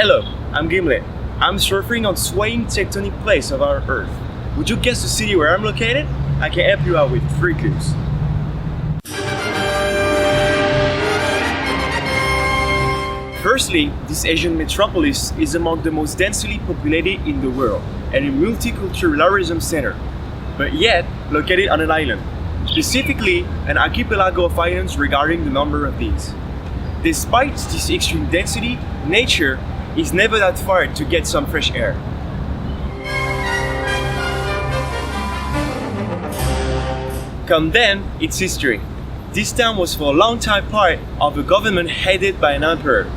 Hello, I'm Gimlet. I'm surfing on swaying tectonic plates of our Earth. Would you guess the city where I'm located? I can help you out with 3 clues. Firstly, this Asian metropolis is among the most densely populated in the world and a multiculturalism center, but yet located on an island, specifically an archipelago of islands regarding the number of these. Despite this extreme density, nature is never that far to get some fresh air. Come then, its history. This town was for a long time part of a government headed by an emperor.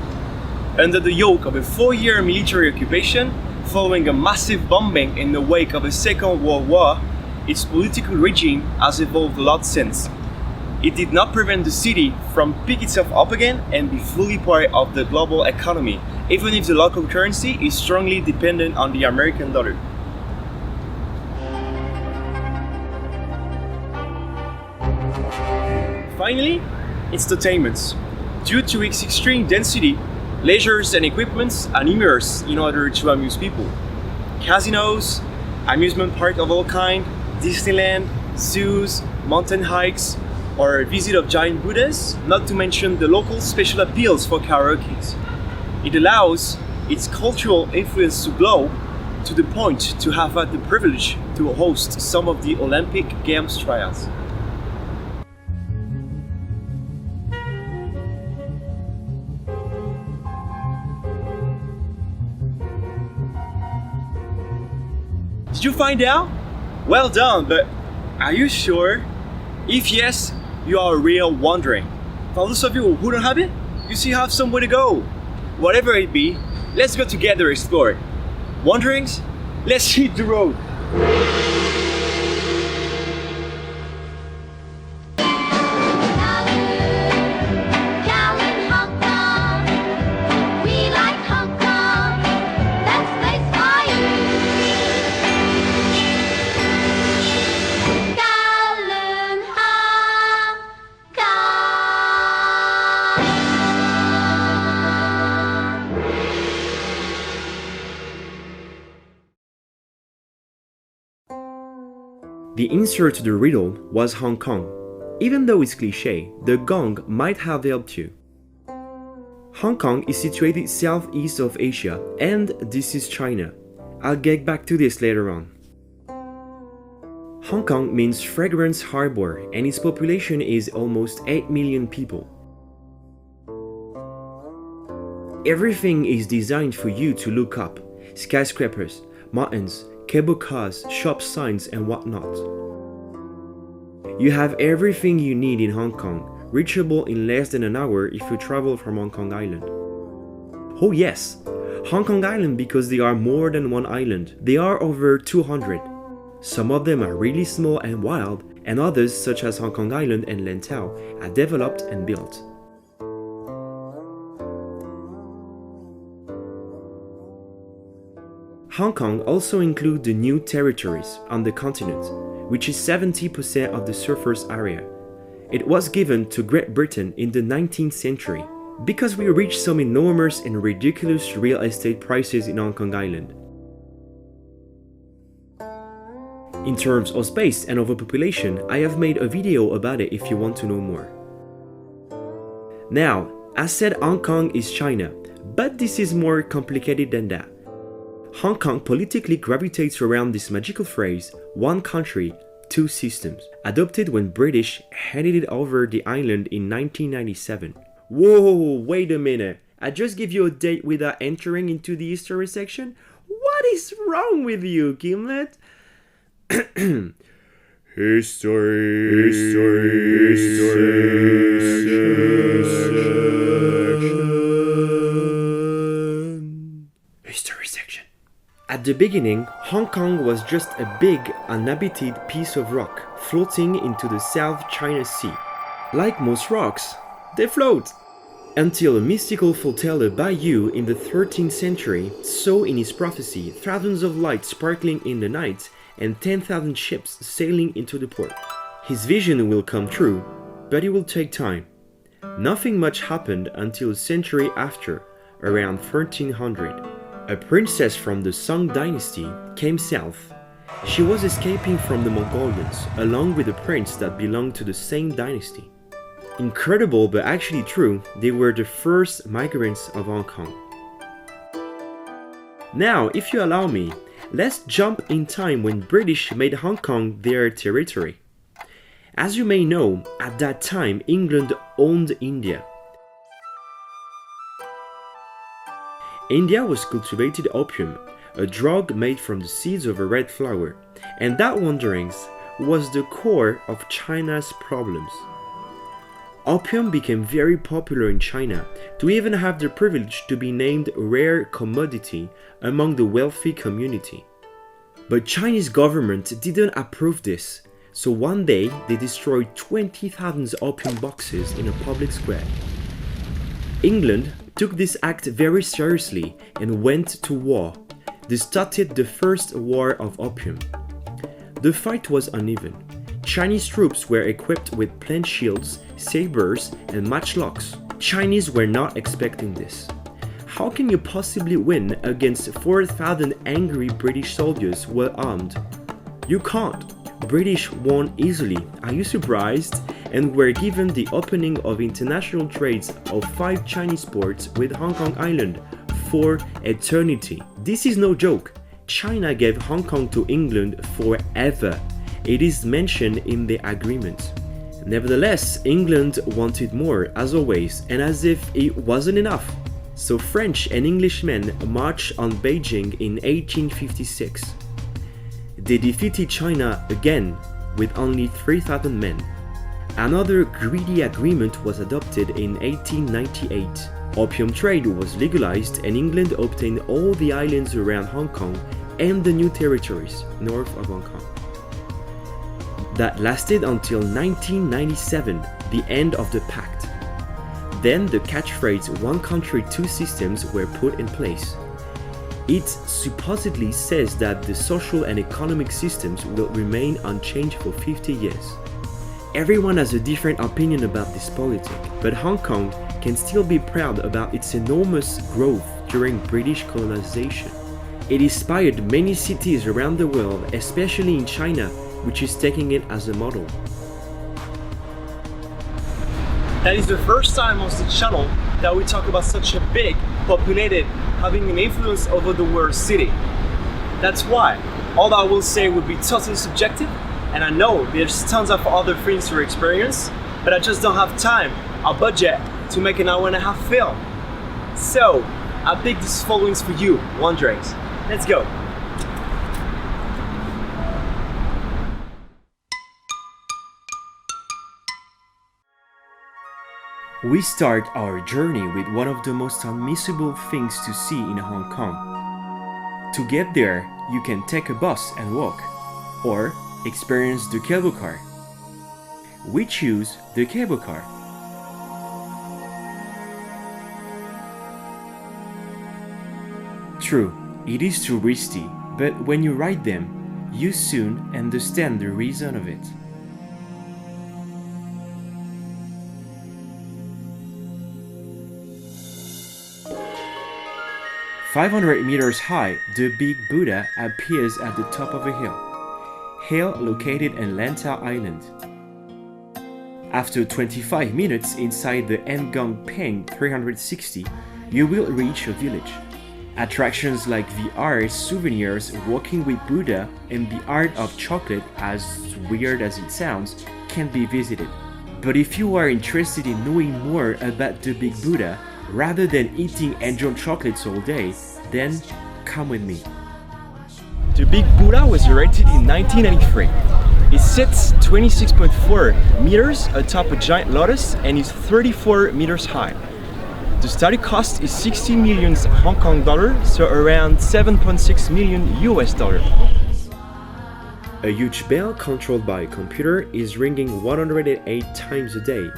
Under the yoke of a 4-year military occupation, following a massive bombing in the wake of the Second World War, its political regime has evolved a lot since. It did not prevent the city from pick itself up again and be fully part of the global economy, even if the local currency is strongly dependent on the American dollar. Finally, entertainment. Due to its extreme density, leisures and equipments are numerous in order to amuse people. Casinos, amusement parks of all kinds, Disneyland, zoos, mountain hikes, or a visit of giant Buddhas, not to mention the local special appeals for karaoke. It allows its cultural influence to grow to the point to have had the privilege to host some of the Olympic Games trials. Did you find out? Well done, but are you sure? If yes, you are real wandering. For those of you who don't have it, you still have somewhere to go. Whatever it be, let's go together explore. Wanderings? Let's hit the road. The answer to the riddle was Hong Kong. Even though it's cliché, the gong might have helped you. Hong Kong is situated southeast of Asia, and this is China. I'll get back to this later on. Hong Kong means Fragrance Harbor, and its population is almost 8 million people. Everything is designed for you to look up: skyscrapers, mountains, cable cars, shop signs, and whatnot. You have everything you need in Hong Kong, reachable in less than an hour if you travel from Hong Kong Island. Oh yes, Hong Kong Island, because there are more than one island. There are over 200. Some of them are really small and wild, and others, such as Hong Kong Island and Lantau, are developed and built. Hong Kong also includes the New Territories on the continent, which is 70% of the surface area. It was given to Great Britain in the 19th century because we reached some enormous and ridiculous real estate prices in Hong Kong Island. In terms of space and overpopulation, I have made a video about it if you want to know more. Now, I said Hong Kong is China, but this is more complicated than that. Hong Kong politically gravitates around this magical phrase, one country, two systems, adopted when British handed it over the island in 1997. Whoa, wait a minute. I just give you a date without entering into the history section? What is wrong with you, Gimlet? History section. At the beginning, Hong Kong was just a big, uninhabited piece of rock floating into the South China Sea. Like most rocks, they float. Until a mystical foreteller Bai in the 13th century saw in his prophecy thousands of lights sparkling in the night and 10,000 ships sailing into the port. His vision will come true, but it will take time. Nothing much happened until a century after. around 1300. A princess from the Song dynasty came south. She was escaping from the Mongolians, along with a prince that belonged to the same dynasty. Incredible but actually true, they were the first migrants of Hong Kong. Now, if you allow me, let's jump in time when British made Hong Kong their territory. As you may know, at that time England owned India. India was cultivated opium, a drug made from the seeds of a red flower, and that wanderings was the core of China's problems. Opium became very popular in China, to even have the privilege to be named rare commodity among the wealthy community. But Chinese government didn't approve this, so one day they destroyed 20,000 opium boxes in a public square. England took this act very seriously and went to war. This started the First War of Opium. The fight was uneven. Chinese troops were equipped with plant shields, sabers, and matchlocks. Chinese were not expecting this. How can you possibly win against 4,000 angry British soldiers well armed? You can't. British won easily, are you surprised? And were given the opening of international trades of 5 Chinese ports with Hong Kong Island for eternity. This is no joke. China gave Hong Kong to England forever. It is mentioned in the agreement. Nevertheless, England wanted more, as always, and as if it wasn't enough. So French and Englishmen marched on Beijing in 1856. They defeated China again with only 3,000 men. Another greedy agreement was adopted in 1898. Opium trade was legalized and England obtained all the islands around Hong Kong and the new territories north of Hong Kong. That lasted until 1997, the end of the pact. Then the catchphrase "one country, two systems" were put in place. It supposedly says that the social and economic systems will remain unchanged for 50 years. Everyone has a different opinion about this politic, but Hong Kong can still be proud about its enormous growth during British colonization. It inspired many cities around the world, especially in China, which is taking it as a model. That is the first time on the channel that we talk about such a big, populated, having an influence over the world city. That's why all that I will say will be totally subjective, and I know there's tons of other things to experience, but I just don't have time or budget to make an hour-and-a-half film. So I picked these followings for you, Wanderings. Let's go. We start our journey with one of the most unmissable things to see in Hong Kong. To get there, you can take a bus and walk, or experience the cable car. We choose the cable car. True, it is too risky, but when you ride them, you soon understand the reason of it. "500 meters high, the Big Buddha appears at the top of a hill located in Lantau Island. After 25 minutes inside the Ngong Peng 360, you will reach a village. Attractions like VR souvenirs, walking with Buddha, and the art of chocolate, as weird as it sounds, can be visited. But if you are interested in knowing more about the Big Buddha, rather than eating angel chocolates all day, then come with me." The Big Buddha was erected in 1993. It sits 26.4 meters atop a giant lotus and is 34 meters high. The study cost is 60 million Hong Kong dollar, so around 7.6 million US dollar. A huge bell controlled by a computer is ringing 108 times a day.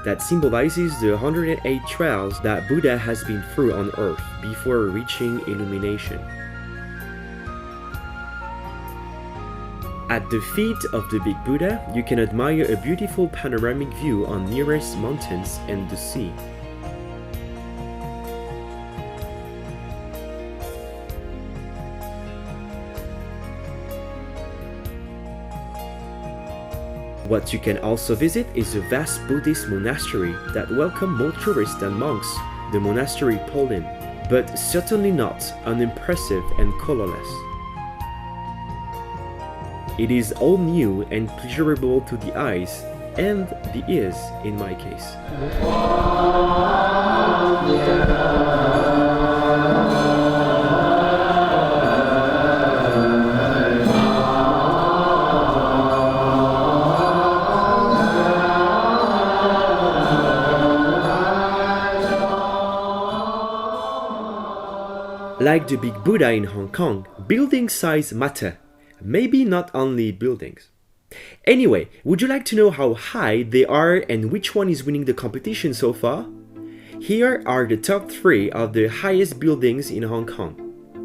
That symbolizes the 108 trials that Buddha has been through on earth before reaching illumination. At the feet of the Big Buddha, you can admire a beautiful panoramic view on nearest mountains and the sea. What you can also visit is a vast Buddhist monastery that welcomes more tourists than monks, the monastery Polin, but certainly not unimpressive and colorless. It is all new and pleasurable to the eyes and the ears in my case. Like the Big Buddha in Hong Kong, building size matter. Maybe not only buildings. Anyway, would you like to know how high they are and which one is winning the competition so far? Here are the top 3 of the highest buildings in Hong Kong.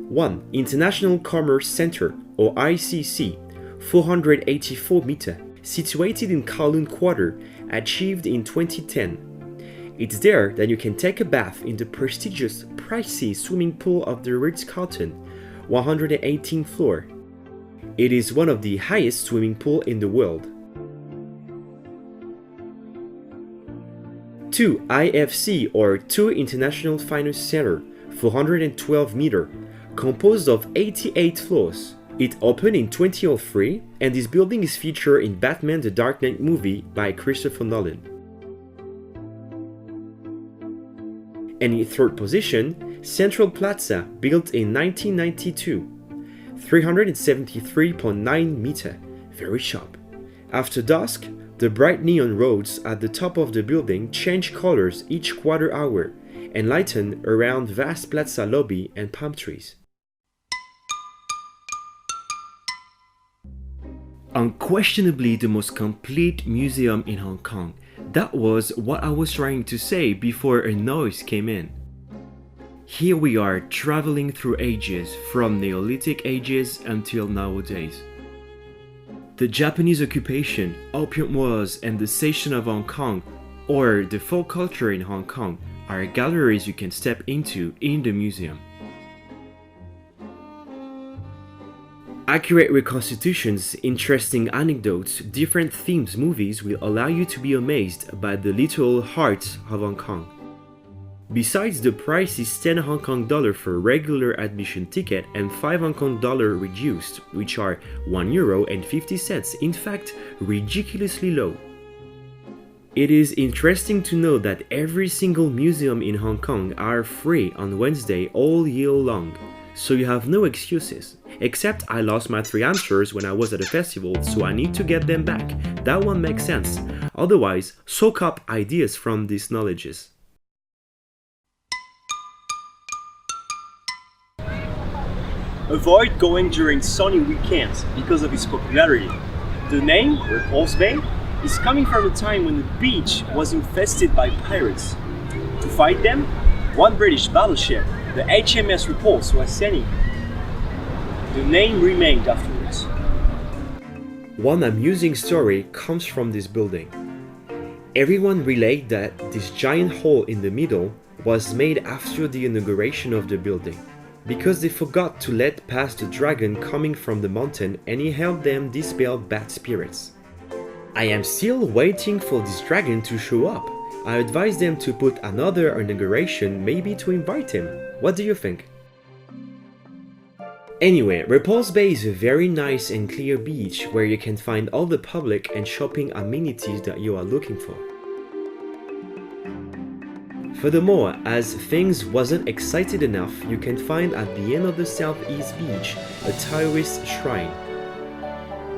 1. International Commerce Center, or ICC, 484 meter, situated in Kowloon Quarter, achieved in 2010. It's there that you can take a bath in the prestigious, pricey swimming pool of the Ritz-Carlton, 118th floor. It is one of the highest swimming pools in the world. 2. IFC, or 2 International Finance Center, 412 meter, composed of 88 floors. It opened in 2003, and this building is featured in Batman the Dark Knight movie by Christopher Nolan. And in 3rd position, Central Plaza, built in 1992, 373.9 meter, very sharp. After dusk, the bright neon roads at the top of the building change colors each quarter hour and lighten around vast plaza lobby and palm trees. Unquestionably the most complete museum in Hong Kong. That was what I was trying to say before a noise came in. Here we are traveling through ages, from Neolithic ages until nowadays. The Japanese occupation, Opium Wars, and the Cession of Hong Kong, or the folk culture in Hong Kong, are galleries you can step into in the museum. Accurate reconstitutions, interesting anecdotes, different themes movies will allow you to be amazed by the literal heart of Hong Kong. Besides, the price is 10 Hong Kong dollar for a regular admission ticket and 5 Hong Kong dollar reduced, which are €1.50, in fact, ridiculously low. It is interesting to know that every single museum in Hong Kong are free on Wednesday all year long, so you have no excuses. Except I lost my 3 hamsters when I was at a festival, so I need to get them back. That one makes sense. Otherwise, soak up ideas from these knowledges. Avoid going during sunny weekends because of its popularity. The name, Repulse Bay, is coming from a time when the beach was infested by pirates. To fight them, one British battleship, the HMS Repulse, was sailing. The name remained afterwards. One amusing story comes from this building. Everyone relayed that this giant hole in the middle was made after the inauguration of the building, because they forgot to let pass the dragon coming from the mountain and he helped them dispel bad spirits. I am still waiting for this dragon to show up. I advise them to put another inauguration, maybe to invite him. What do you think? Anyway, Repulse Bay is a very nice and clear beach where you can find all the public and shopping amenities that you are looking for. Furthermore, as things wasn't excited enough, you can find at the end of the southeast beach a Taoist shrine.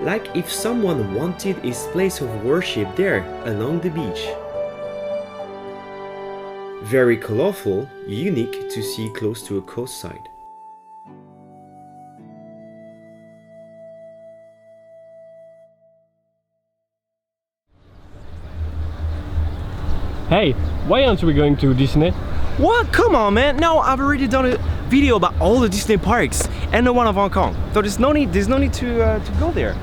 Like if someone wanted his place of worship there along the beach. Very colorful, unique to see close to a coast side. Hey, why aren't we going to Disney? What? Come on, man! No, I've already done a video about all the Disney parks and the one of Hong Kong. So there's no need to go there.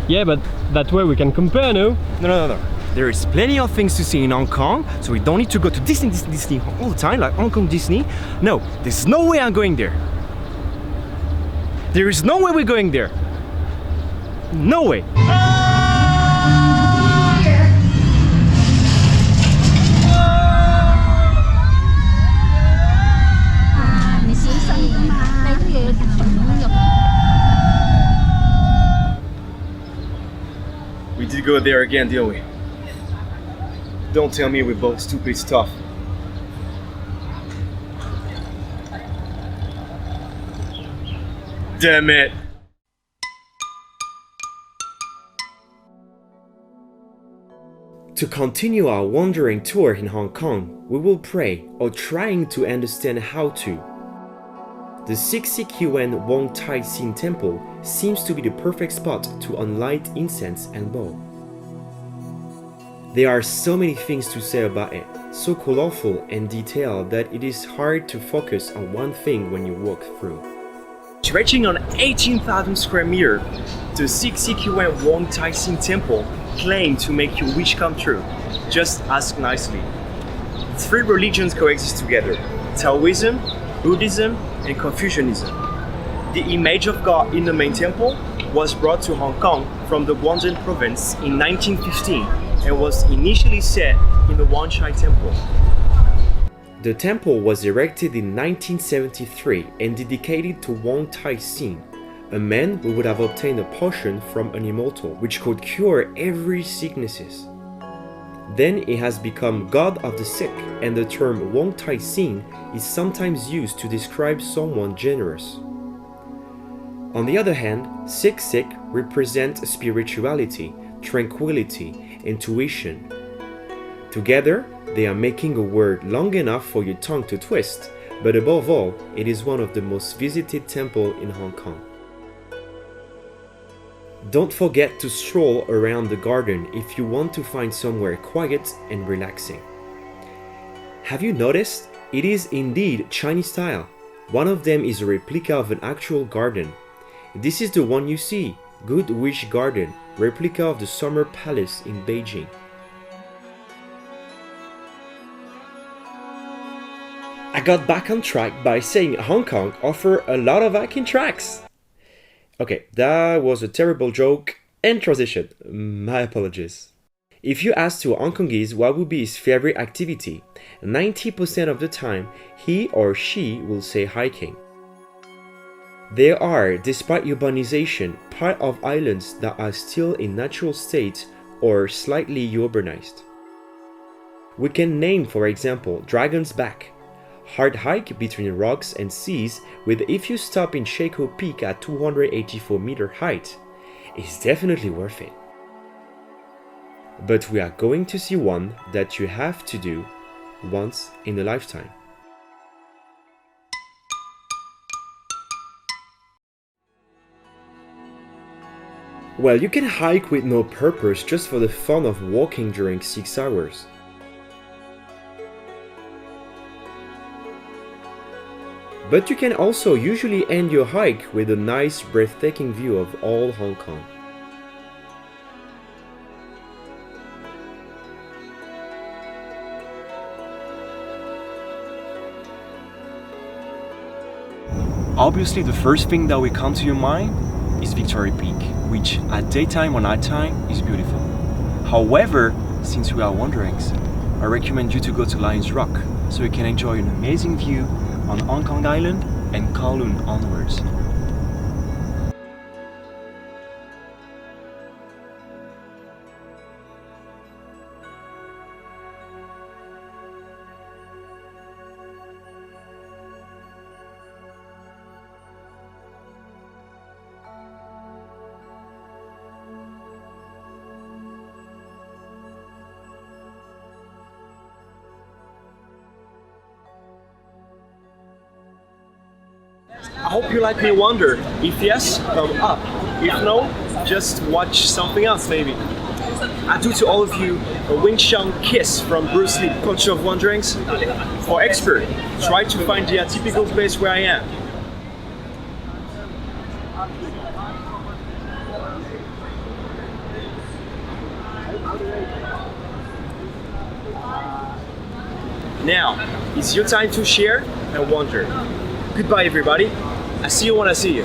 Yeah, but that way we can compare, no? No. There is plenty of things to see in Hong Kong, so we don't need to go to Disney all the time, like Hong Kong Disney. No, there's no way I'm going there. There is no way we're going there. No way. go there again, deal we? Don't tell me we're both stupid stuff. Damn it! To continue our wandering tour in Hong Kong, we will pray or trying to understand how to. The 6 Yuan Wong Tai Sin Temple seems to be the perfect spot to unlight incense and bow. There are so many things to say about it, so colorful and detailed that it is hard to focus on one thing when you walk through. Stretching on 18,000 square meters, the 6 Yuan Wong Tai Sin Temple claims to make your wish come true. Just ask nicely. 3 religions coexist together: Taoism, Buddhism, and Confucianism. The image of God in the main temple was brought to Hong Kong from the Guangdong province in 1915 and was initially set in the Wan Chai Temple. The temple was erected in 1973 and dedicated to Wong Tai Sin, a man who would have obtained a potion from an immortal which could cure every sicknesses. Then it has become God of the sick, and the term Wong Tai Sin is sometimes used to describe someone generous. On the other hand, 6 represent spirituality, tranquility, intuition. Together, they are making a word long enough for your tongue to twist, but above all, it is one of the most visited temples in Hong Kong. Don't forget to stroll around the garden if you want to find somewhere quiet and relaxing. Have you noticed? It is indeed Chinese style. One of them is a replica of an actual garden. This is the one you see, Good Wish Garden, replica of the Summer Palace in Beijing. I got back on track by saying Hong Kong offers a lot of hiking tracks. Okay, that was a terrible joke and transition. My apologies. If you ask to a Hong Kongese what would be his favorite activity, 90% of the time he or she will say hiking. There are, despite urbanization, part of islands that are still in natural state or slightly urbanized. We can name, for example, Dragon's Back, hard hike between rocks and seas with if you stop in Shako Peak at 284 meter height, it's definitely worth it. But we are going to see one that you have to do once in a lifetime. Well, you can hike with no purpose just for the fun of walking during 6 hours. But you can also usually end your hike with a nice, breathtaking view of all Hong Kong. Obviously, the first thing that will come to your mind is Victoria Peak, which at daytime or nighttime is beautiful. However, since we are wanderings, I recommend you to go to Lions Rock so you can enjoy an amazing view on Hong Kong Island and Kowloon onwards. I hope you like my wander. If yes, thumb up. If no, just watch something else maybe. I do to all of you a Wing Chun kiss from Bruce Lee, Culture of Wanderings. For expert, try to find the atypical place where I am. Now, it's your time to share and wander. Goodbye everybody. I see you when I see you.